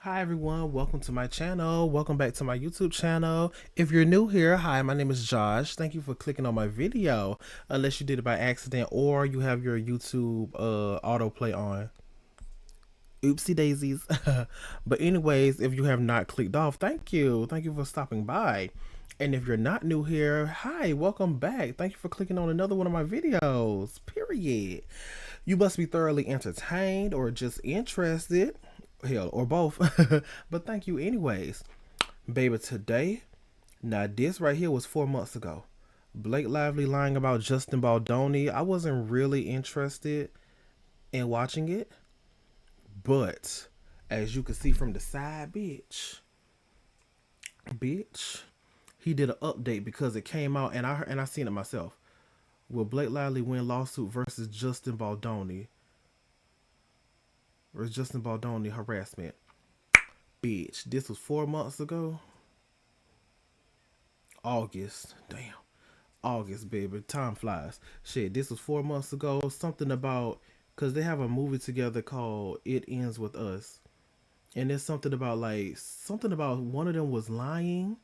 Hi everyone, welcome to my channel. Welcome back to my YouTube channel. If you're new here, hi, my name is Josh. Thank you for clicking on my video, unless you did it by accident or you have your YouTube autoplay on. Oopsie daisies. But anyways, if you have not clicked off, thank you. Thank you for stopping by. And if you're not new here, hi, welcome back. Thank you for clicking on another one of my videos. Period. You must be thoroughly entertained or just interested. Hell, or both. But thank you anyways. Baby, today, now this right here was 4 months ago. Blake Lively lying about Justin Baldoni. I wasn't really interested in watching it. But as you can see from the side, bitch, he did an update because it came out and I seen it myself. Will Blake Lively win lawsuit versus Justin Baldoni? Or is Justin Baldoni harassment? Bitch, this was 4 months ago. August. Damn. August, baby. Time flies. Shit, this was 4 months ago. Something about, because they have a movie together called It Ends With Us. And there's something about, something about one of them was lying.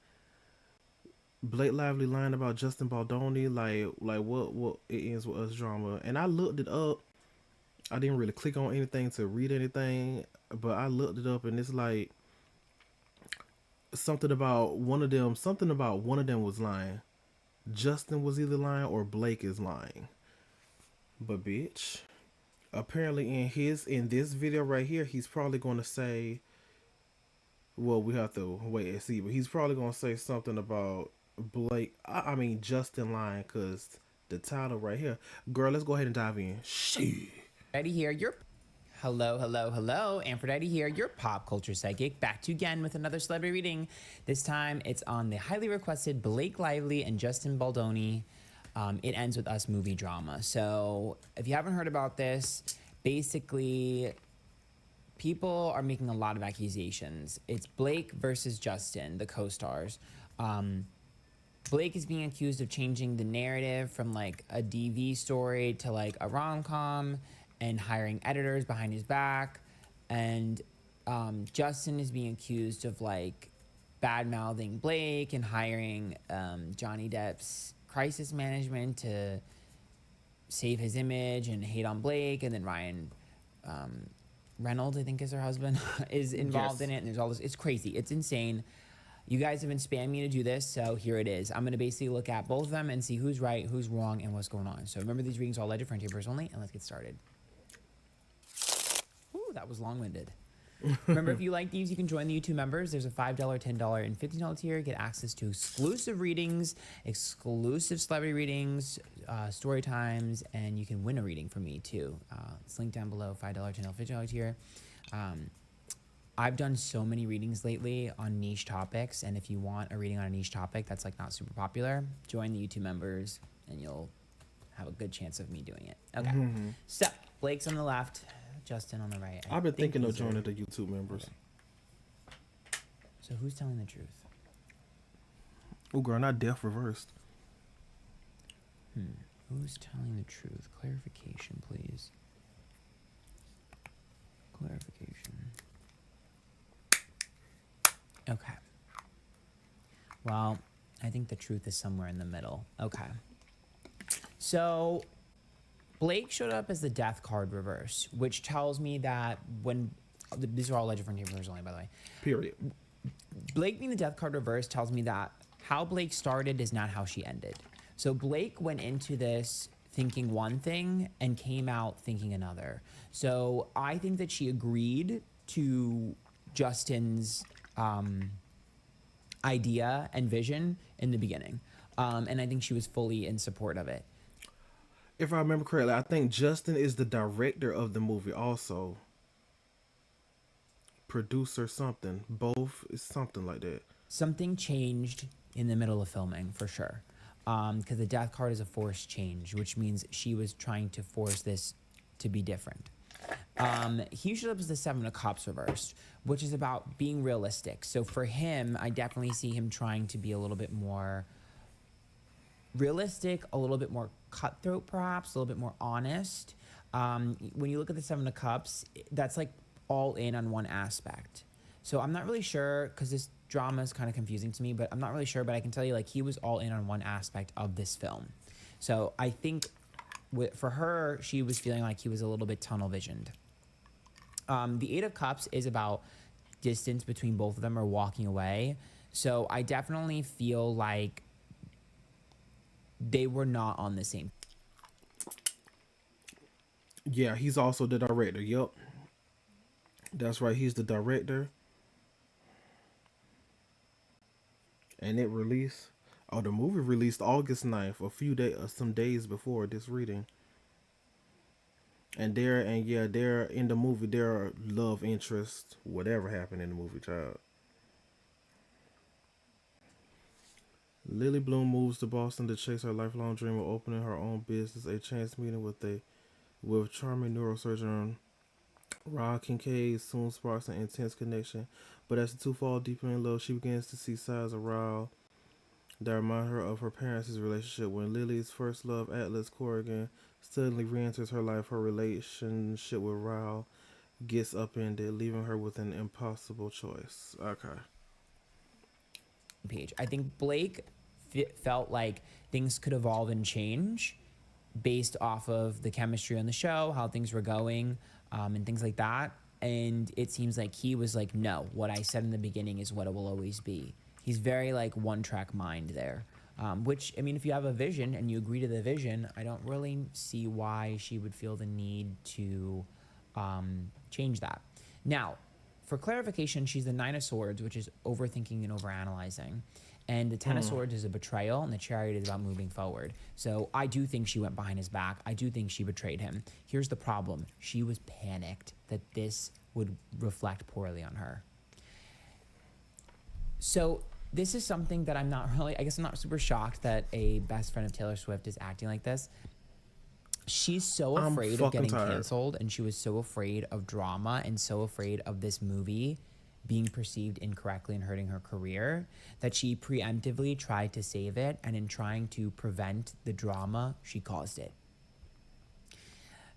Blake Lively lying about Justin Baldoni. What It Ends With Us drama. And I looked it up. I didn't really click on anything to read anything. But I looked it up and it's like, something about one of them was lying. Justin was either lying or Blake is lying. But bitch, apparently in this video right here, he's probably gonna say, well, we have to wait and see, but he's probably gonna say something about Blake. I mean Justin lying, cause the title right here. Girl, let's go ahead and dive in. Shit. Ready here, your hello. Antphrodite here, your pop culture psychic, back to you again with another celebrity reading. This time it's on the highly requested Blake Lively and Justin Baldoni. It Ends With Us movie drama. So if you haven't heard about this, basically people are making a lot of accusations. It's Blake versus Justin, the co-stars. Blake is being accused of changing the narrative from like a DV story to like a rom-com and hiring editors behind his back. And Justin is being accused of like bad-mouthing Blake and hiring Johnny Depp's crisis management to save his image and hate on Blake. And then Ryan Reynolds, I think is her husband, is involved in it. And there's all this. It's crazy. It's insane. You guys have been spamming me to do this, so here it is. I'm going to basically look at both of them and see who's right, who's wrong, and what's going on. So remember, these readings are all alleged for interviewers only, and let's get started. Ooh, that was long-winded. Remember, if you like these, you can join the YouTube members. There's a $5, $10, and $15 tier. Get access to exclusive readings, exclusive celebrity readings, story times, and you can win a reading from me, too. It's linked down below, $5, $10, $15 tier. I've done so many readings lately on niche topics, and if you want a reading on a niche topic that's like not super popular, join the YouTube members, and you'll have a good chance of me doing it. Okay, so Blake's on the left, Justin on the right. I've been thinking of joining the YouTube members. Okay. So who's telling the truth? Oh, girl, not death reversed. Who's telling the truth? Clarification, please. Clarification. Okay. Well, I think the truth is somewhere in the middle. Okay. So Blake showed up as the death card reverse, which tells me that when these are all alleged for interviewers only, by the way. Period. Blake being the death card reverse tells me that how Blake started is not how she ended. So Blake went into this thinking one thing and came out thinking another. So I think that she agreed to Justin's idea and vision in the beginning. And I think she was fully in support of it. If I remember correctly, I think Justin is the director of the movie also. Producer something. Both is something like that. Something changed in the middle of filming, for sure. Because the death card is a forced change, which means she was trying to force this to be different. He showed up as the Seven of Cups reversed, which is about being realistic. So for him, I definitely see him trying to be a little bit more realistic, a little bit more cutthroat, perhaps, a little bit more honest. When you look at the Seven of Cups, that's like all in on one aspect. So I'm not really sure because this drama is kind of confusing to me, but I'm not really sure. But I can tell you, like, he was all in on one aspect of this film. So I think for her, she was feeling like he was a little bit tunnel visioned. The Eight of Cups is about distance between both of them or walking away. So I definitely feel like they were not on the same. Yeah, he's also the director. Yep, that's right. He's the director, and it released. Oh, the movie released August 9th, a few days, some days before this reading. And they're in the movie. Their love interest, whatever happened in the movie, child. Lily Bloom moves to Boston to chase her lifelong dream of opening her own business. A chance meeting with charming neurosurgeon Rod Kincaid soon sparks an intense connection. But as the two fall deeper in love, she begins to see sides of Rod that remind her of her parents' relationship. When Lily's first love, Atlas Corrigan, suddenly re-enters her life, her relationship with Rao gets upended, leaving her with an impossible choice. Okay. Page. I think Blake felt like things could evolve and change based off of the chemistry on the show, how things were going, and things like that. And it seems like he was like, no, what I said in the beginning is what it will always be. He's very like one track mind there. Which, I mean, if you have a vision and you agree to the vision, I don't really see why she would feel the need to change that. Now, for clarification, she's the Nine of Swords, which is overthinking and overanalyzing. And the Ten of Swords is a betrayal, and the Chariot is about moving forward. So I do think she went behind his back. I do think she betrayed him. Here's the problem. She was panicked that this would reflect poorly on her. So this is something that I'm not really, I guess I'm not super shocked that a best friend of Taylor Swift is acting like this. She's so I'm afraid of fucking getting tired. canceled, and she was so afraid of drama and so afraid of this movie being perceived incorrectly and hurting her career that she preemptively tried to save it, and in trying to prevent the drama, she caused it.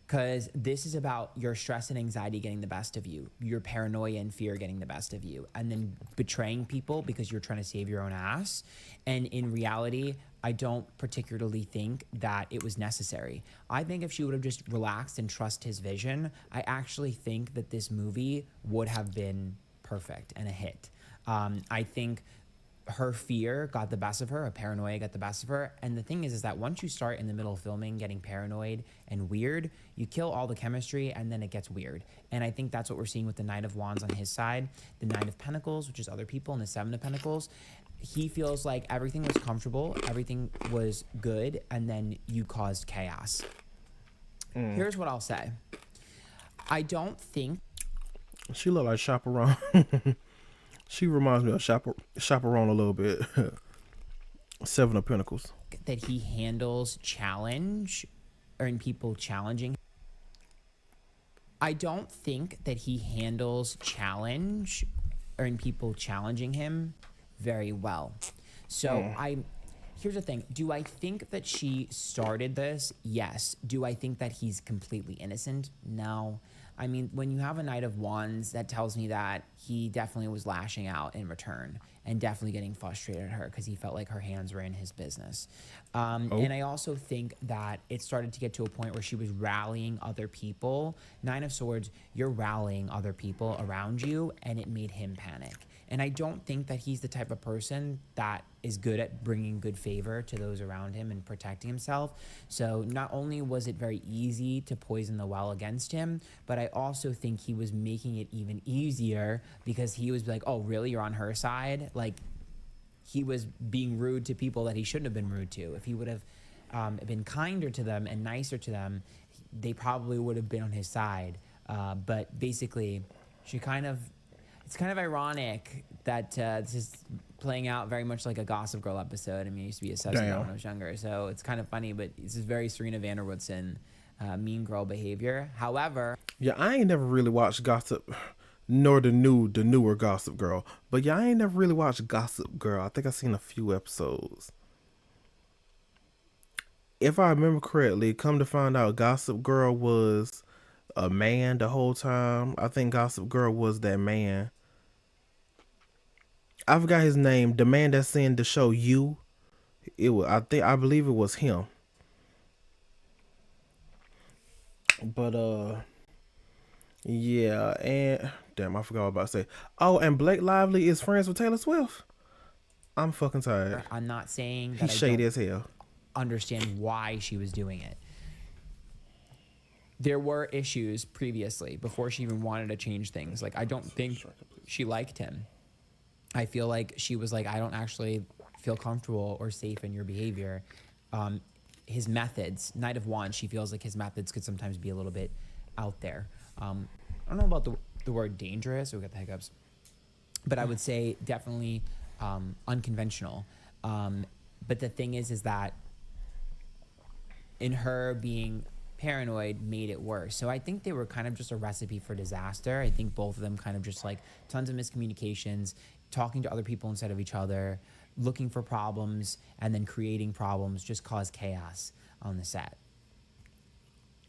Because this is about your stress and anxiety getting the best of you, your paranoia and fear getting the best of you, and then betraying people because you're trying to save your own ass. And in reality, I don't particularly think that it was necessary. I think if she would have just relaxed and trust his vision, I actually think that this movie would have been perfect and a hit. I think her fear got the best of her, her paranoia got the best of her. And the thing is that once you start in the middle of filming getting paranoid and weird, you kill all the chemistry and then it gets weird. And I think that's what we're seeing with the Knight of Wands on his side, the Knight of Pentacles, which is other people, and the Seven of Pentacles. He feels like everything was comfortable, everything was good, and then you caused chaos. Here's what I'll say. I don't think She look like Chaperone. She reminds me of Chaperone a little bit. Seven of Pentacles. that he handles challenge or in people challenging. I don't think that he handles challenge or in people challenging him very well. So here's the thing. Do I think that she started this? Yes. Do I think that he's completely innocent? No. I mean, when you have a Knight of Wands, that tells me that he definitely was lashing out in return and definitely getting frustrated at her because he felt like her hands were in his business. And I also think that it started to get to a point where she was rallying other people. Nine of Swords, you're rallying other people around you, and it made him panic. And I don't think that he's the type of person that is good at bringing good favor to those around him and protecting himself. So not only was it very easy to poison the well against him, but I also think he was making it even easier because he was like, oh, really? You're on her side? Like, he was being rude to people that he shouldn't have been rude to. If he would have been kinder to them and nicer to them, they probably would have been on his side. But basically, she kind of, it's kind of ironic that this is playing out very much like a Gossip Girl episode. I mean, I used to be obsessed with that when I was younger. So it's kind of funny, but this is very Serena van der Woodsen mean girl behavior. However, Yeah, I ain't never really watched Gossip, nor the newer Gossip Girl. But yeah, I ain't never really watched Gossip Girl. I think I seen a few episodes. If I remember correctly, come to find out, Gossip Girl was a man the whole time. I think Gossip Girl was that man. I forgot his name. The man that's in the show You. It was. I believe it was him. But yeah, and damn, I forgot what I was about to say. Oh, and Blake Lively is friends with Taylor Swift. I'm fucking tired. I'm not saying that He's I shady don't as hell. understand why she was doing it. There were issues previously before she even wanted to change things. Like, I don't think she liked him. I feel like she was like, I don't actually feel comfortable or safe in your behavior. His methods, Knight of Wands, she feels like his methods could sometimes be a little bit out there. I don't know about the word dangerous. We got the hiccups. But I would say definitely unconventional. But the thing is that in her being paranoid made it worse. So I think they were kind of just a recipe for disaster. I think both of them kind of just like tons of miscommunications, talking to other people instead of each other, looking for problems, and then creating problems just caused chaos on the set.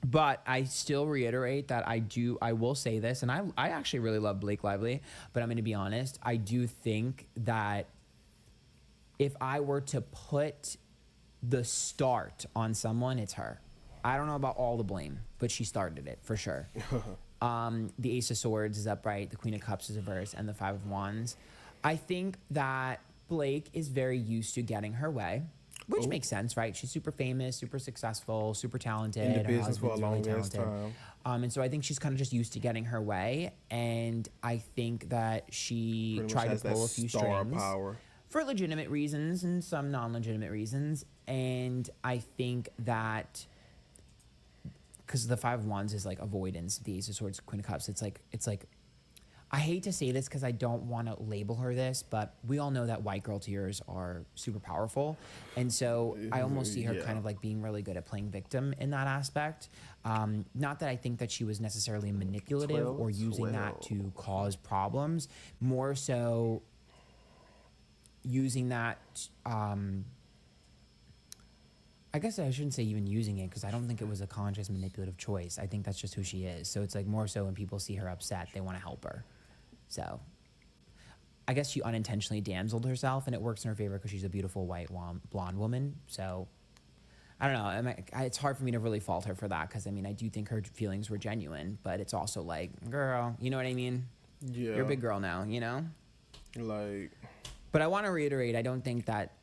But I still reiterate that I will say this, and I actually really love Blake Lively, but I'm going to be honest. I do think that if I were to put the start on someone, it's her. I don't know about all the blame, but she started it for sure. The Ace of Swords is upright, the Queen of Cups is reversed, and the Five of Wands. I think that Blake is very used to getting her way, which makes sense, right? She's super famous, super successful, super talented. In the Her business for a husband's long really ass talented. time. And so I think she's kind of just used to getting her way. And I think that she Pretty much tried has to that pull a few star strings power. for legitimate reasons and some non-legitimate reasons. And I think that because the Five of Wands is like avoidance, the Ace of Swords, Queen of Cups. It's like I hate to say this because I don't want to label her this, but we all know that white girl tears are super powerful. And so I almost see her Yeah. kind of like being really good at playing victim in that aspect. Not that I think that she was necessarily manipulative 12, or using that 12. to cause problems, more so using that. I guess I shouldn't say even using it because I don't think it was a conscious manipulative choice. I think that's just who she is. So it's like more so when people see her upset, they want to help her. So I guess she unintentionally damseled herself, and it works in her favor because she's a beautiful white blonde woman. So I don't know. It's hard for me to really fault her for that because I mean I do think her feelings were genuine, but it's also like, girl, you know what I mean? Yeah. You're a big girl now, you know. Like. But I want to reiterate, I don't think that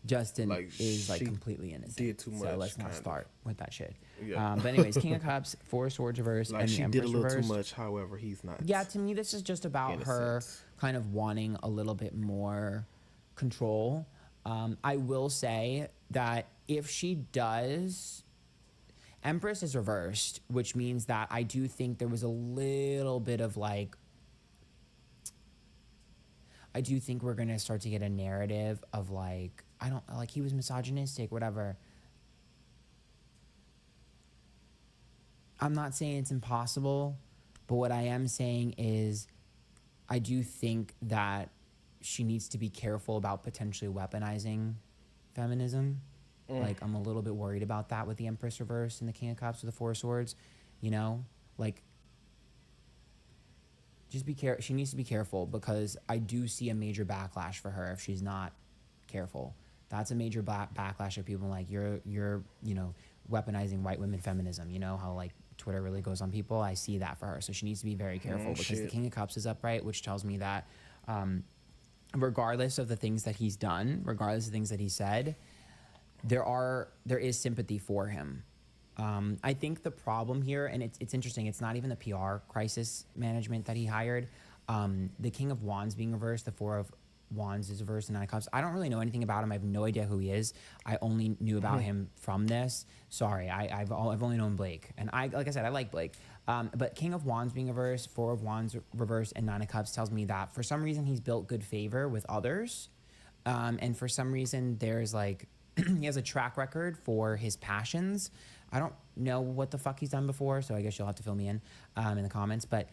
Justin Like, is like she completely innocent. did too So much, let's not kind of. start with that shit. Yeah. But anyways, King of Cups, Four of Swords reversed, Like and the she did a Empress little reversed. too much. However, he's not. Yeah, to me, this is just about her Innocent. kind of wanting a little bit more control. I will say that if she does, Empress is reversed, which means that I do think there was a little bit of like, I do think we're going to start to get a narrative of like, I don't like he was misogynistic, whatever. I'm not saying it's impossible, but what I am saying is I do think that she needs to be careful about potentially weaponizing feminism. Like, I'm a little bit worried about that with the Empress reverse and the King of Cups with the Four of Swords. You know, like, just be careful. She needs to be careful because I do see a major backlash for her if she's not careful. That's a major backlash of people like you're you know weaponizing white women feminism. You know how like Twitter really goes on people. I see that for her, so she needs to be very careful because the Shit. King of Cups is upright, which tells me that regardless of the things that he's done, regardless of the things that he said, there is sympathy for him. I think the problem here, and it's interesting, it's not even the PR crisis management that he hired. The King of Wands being reversed, the Four of Wands is reversed, and Nine of Cups. I don't really know anything about him. I have no idea who he is. I only knew about him from this. Sorry, I've only known Blake, and like I said, I like Blake. But King of Wands being reversed, Four of Wands reversed, and Nine of Cups tells me that for some reason he's built good favor with others, and for some reason there's like he has a track record for his passions. I don't know what the fuck he's done before, so I guess you'll have to fill me in the comments. But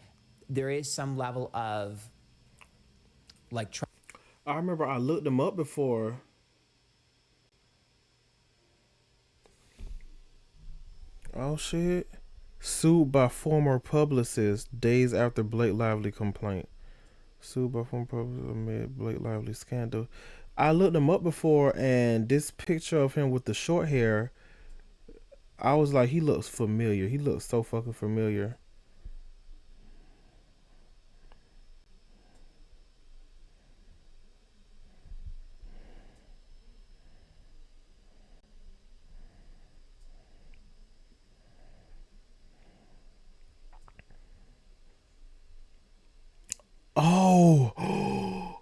there is some level of like. I remember I looked him up before. Oh shit. Sued by former publicist days after Blake Lively complaint. Sued by former public amid Blake Lively scandal. I looked him up before, and this picture of him with the short hair, I was like, he looks familiar. He looks so fucking familiar. Oh,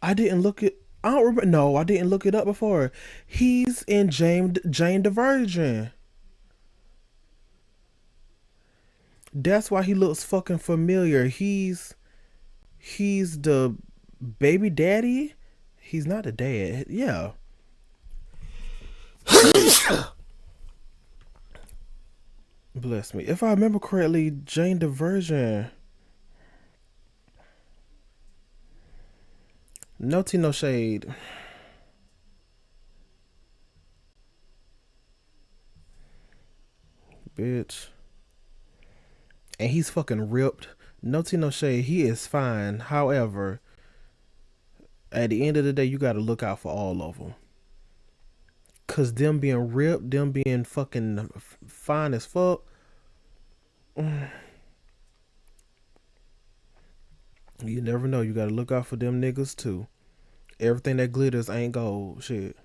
I didn't look it. I don't remember. No, I didn't look it up before. He's in Jane the Virgin. That's why he looks fucking familiar. He's the baby daddy. He's not the dad. Yeah. Bless me. If I remember correctly, Jane the Virgin. No tea, no shade, bitch. And he's fucking ripped. No tea, no shade. He is fine. However, at the end of the day, you gotta look out for all of them. Cause them being ripped, them being fucking fine as fuck. You never know. You gotta look out for them niggas too. Everything that glitters ain't gold. Shit.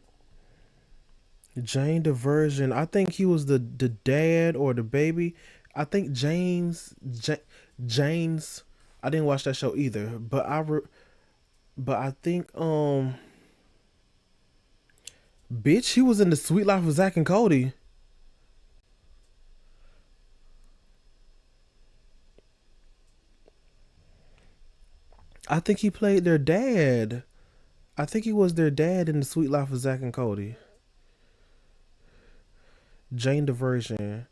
Jane the Virgin. I think he was the dad or the baby. I think James. I didn't watch that show either, but but I think bitch, he was in the Sweet Life of Zach and Cody. I think he played their dad. I think he was their dad in the Sweet Life of Zach and Cody. Jane the Virgin.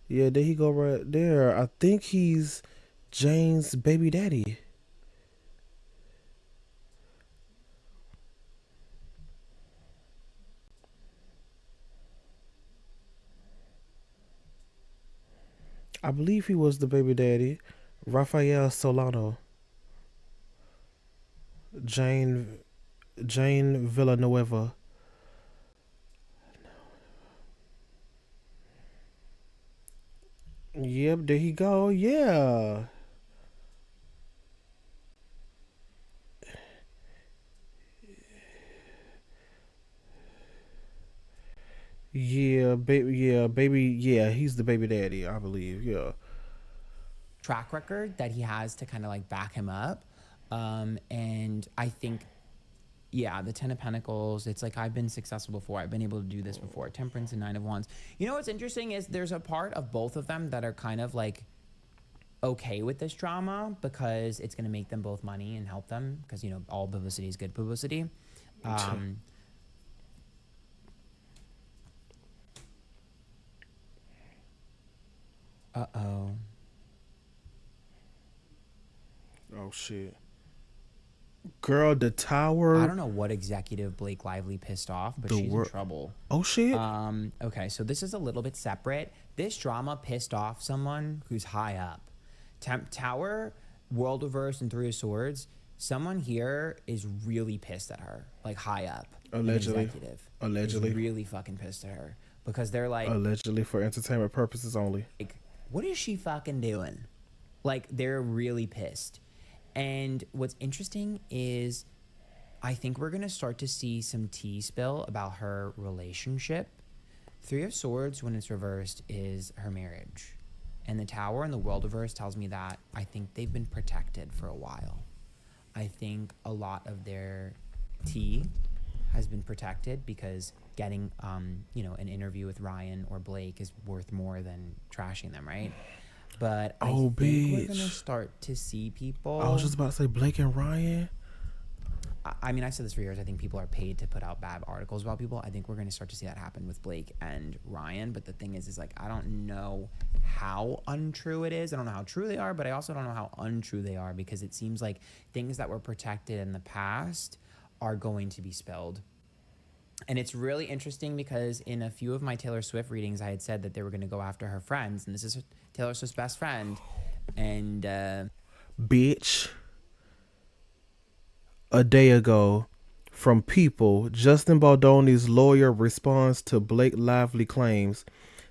Yeah, there he go right there. I think he's Jane's baby daddy. I believe he was the baby daddy. Rafael Solano. Jane Jane Villanueva. Yep, there he go. Yeah. Yeah, he's the baby daddy, I believe. Yeah. Track record that he has to kind of like back him up. And I think, yeah, the Ten of Pentacles, it's like I've been successful before. I've been able to do this before. Temperance and Nine of Wands. You know what's interesting is there's a part of both of them that are kind of like okay with this drama because it's going to make them both money and help them because, you know, all publicity is good publicity. Um, uh-oh. Oh shit. Girl, the I tower, don't know what executive Blake Lively pissed off, but the she's in world. trouble. Oh shit. Okay, so this is a little bit separate. This drama pissed off someone who's high up. Tower, World Reverse, and Three of Swords. Someone here is really pissed at her, like high up. Allegedly. An executive Allegedly. is really fucking pissed at her because they're Allegedly for entertainment purposes only. like, what is she fucking doing? Like, they're really pissed. And what's interesting is I think we're going to start to see some tea spill about her relationship. Three of Swords, when it's reversed, is her marriage. And the Tower in the World Reverse tells me that I think they've been protected for a while. I think a lot of their tea has been protected because getting, you know, an interview with Ryan or Blake is worth more than trashing them, right? But I Oh, think we're gonna bitch. start to see people. I was just about to say Blake and Ryan. I mean, I've said this for years. I think people are paid to put out bad articles about people. I think we're going to start to see that happen with Blake and Ryan. But the thing is like, I don't know how untrue it is. I don't know how true they are, but I also don't know how untrue they are because it seems like things that were protected in the past are going to be spilled. And it's really interesting because in a few of my Taylor Swift readings, I had said that they were going to go after her friends, and this is Taylor Swift's best friend. And Bitch. A day ago, from People, Justin Baldoni's lawyer responds to Blake Lively claims,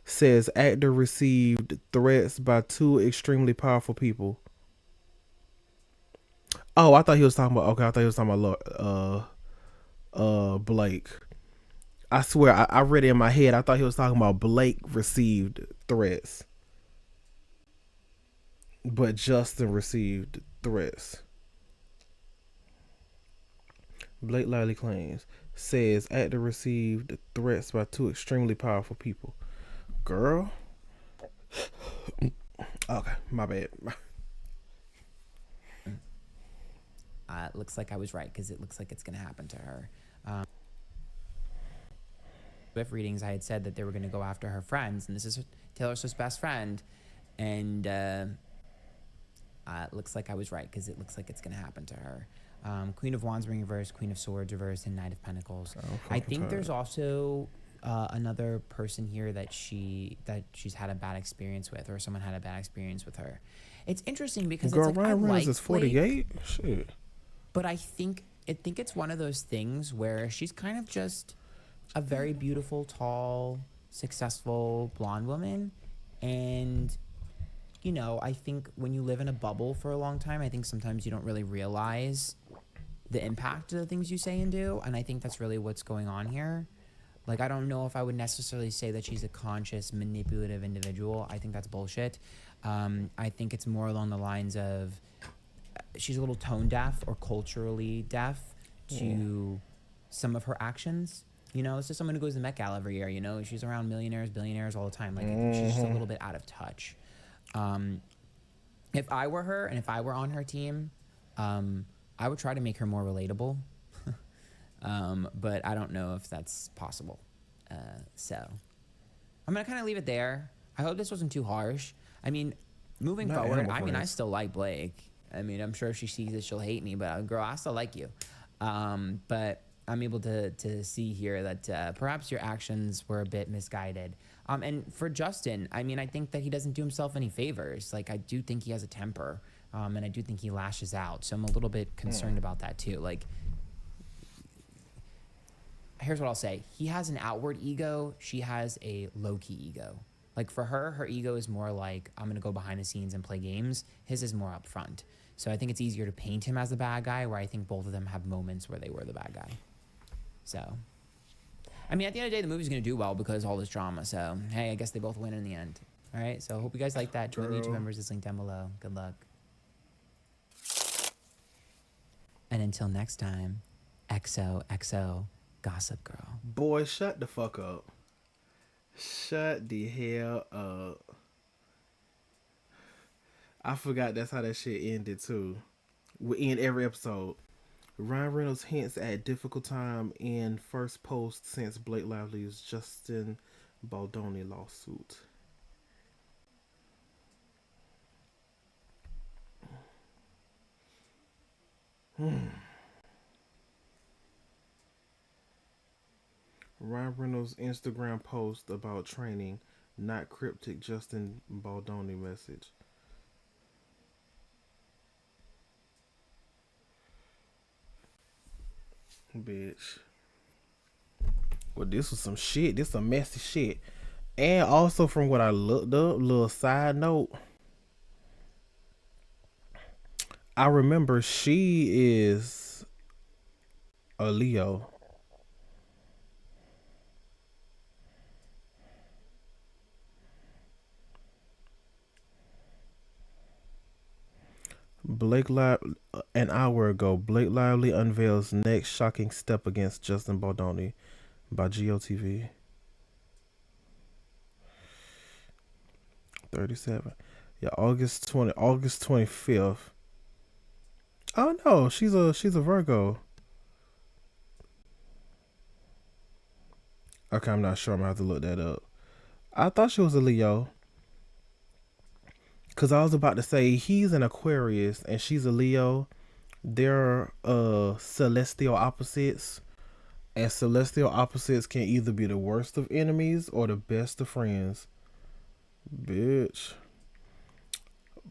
says actor received threats by two extremely powerful people. Oh, I thought he was talking about. Okay, I thought he was talking about Blake. I swear, I read it in my head. I thought he was talking about Blake received threats, but Justin received threats. Blake Lively claims, says actor received threats by two extremely powerful people. Girl. Okay, my bad. it looks like I was right because it looks like it's going to happen to her. Swift readings, I had said that they were going to go after her friends, and this is Taylor Swift's best friend. And it looks like I was right because it looks like it's going to happen to her. Queen of Wands ring reverse, Queen of Swords reverse, and Knight of Pentacles. I think there's also another person here that she's had a bad experience with, or someone had a bad experience with her. It's interesting because Girl, it's like Ryan I Reynolds like is 48. Blake, Shit. but I think it's one of those things where she's kind of just a very beautiful, tall, successful blonde woman, and you know, I think when you live in a bubble for a long time, I think sometimes you don't really realize the impact of the things you say and do, and I think that's really what's going on here. Like, I don't know if I would necessarily say that she's a conscious, manipulative individual. I think that's bullshit. I think it's more along the lines of she's a little tone deaf or culturally deaf to some of her actions. You know, it's just someone who goes to the Met Gala every year. You know, she's around millionaires, billionaires all the time. Like, I think she's just a little bit out of touch. If I were her and if I were on her team, I would try to make her more relatable. But I don't know if that's possible. So I'm going to kind of leave it there. I hope this wasn't too harsh. I mean, moving Not forward, animal I mean, I friends. still like Blake. I mean, I'm sure if she sees it, she'll hate me, but girl, I still like you. But I'm able to see here that perhaps your actions were a bit misguided. And for Justin, I mean, I think that he doesn't do himself any favors. Like, I do think he has a temper, and I do think he lashes out. So I'm a little bit concerned about that too. Like, here's what I'll say. He has an outward ego. She has a low-key ego. Like, for her, her ego is more like, I'm going to go behind the scenes and play games. His is more up front. So I think it's easier to paint him as the bad guy, where I think both of them have moments where they were the bad guy. So, I mean, at the end of the day, the movie's going to do well because of all this drama. So, hey, I guess they both win in the end. All right? So, I hope you guys like that. Join the YouTube members. It's linked down below. Good luck. And until next time, XOXO Gossip Girl. Boy, shut the fuck up. Shut the hell up. I forgot that's how that shit ended too. We end every episode. Ryan Reynolds hints at difficult time in first post since Blake Lively's Justin Baldoni lawsuit. Ryan Reynolds' Instagram post about training, not cryptic Justin Baldoni message. Bitch. Well, this was some shit. This some messy shit. And also from what I looked up, little side note, I remember she is a Leo. An hour ago, Blake Lively unveils next shocking step against Justin Baldoni by GOTV. 37. Yeah, August 25th. Oh no, she's a Virgo. Okay, I'm not sure. I'm gonna have to look that up. I thought she was a Leo. Cause I was about to say he's an Aquarius and she's a Leo. They're celestial opposites. And celestial opposites can either be the worst of enemies or the best of friends. Bitch.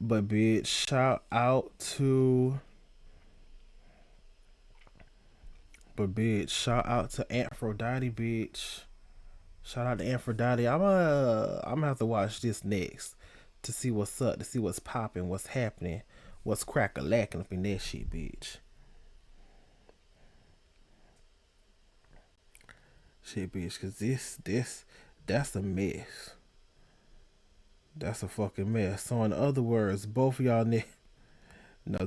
But bitch, shout out to shout out to Antphrodite, bitch. Shout out to Antphrodite. I'm gonna have to watch this next to see what's up, to see what's popping, what's happening, what's crack a lacking up in that shit, bitch. Shit, bitch, cause that's a mess. That's a fucking mess. So in other words, both of y'all no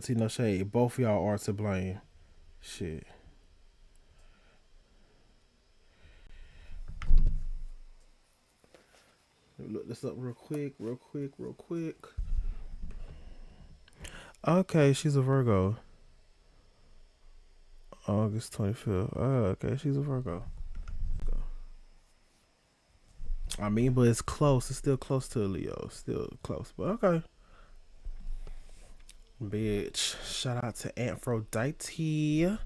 tea, no shade. Both of y'all are to blame. Shit. Let me look this up real quick, real quick, real quick. Okay, she's a Virgo. August 25th. Oh, okay, she's a Virgo. I mean, but it's close. It's still close to a Leo. Still close, but okay. Bitch, shout out to Antphrodite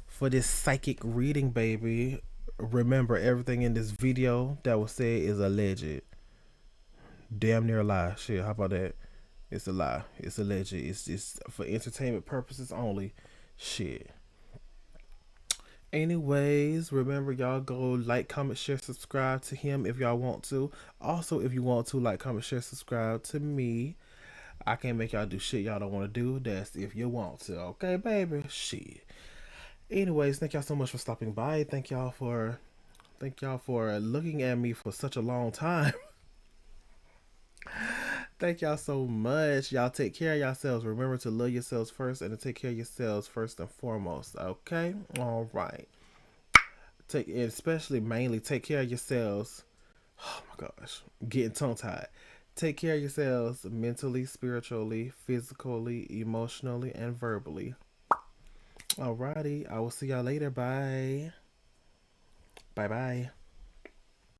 for this psychic reading, baby. Remember, everything in this video that was said is alleged. Damn near a lie. Shit, how about that? It's a lie. It's alleged. It's just for entertainment purposes only. Shit. Anyways, remember y'all go like, comment, share, subscribe to him if y'all want to. Also, if you want to like, comment, share, subscribe to me. I can't make y'all do shit y'all don't want to do. That's if you want to. Okay, baby? Shit. Anyways, thank y'all so much for stopping by. Thank y'all for looking at me for such a long time. Thank y'all so much. Y'all take care of yourselves. Remember to love yourselves first and to take care of yourselves first and foremost. Okay? All right. Take especially mainly take care of yourselves. Oh my gosh. Getting tongue tied. Take care of yourselves mentally, spiritually, physically, emotionally, and verbally. Alrighty. I will see y'all later. Bye. Bye bye.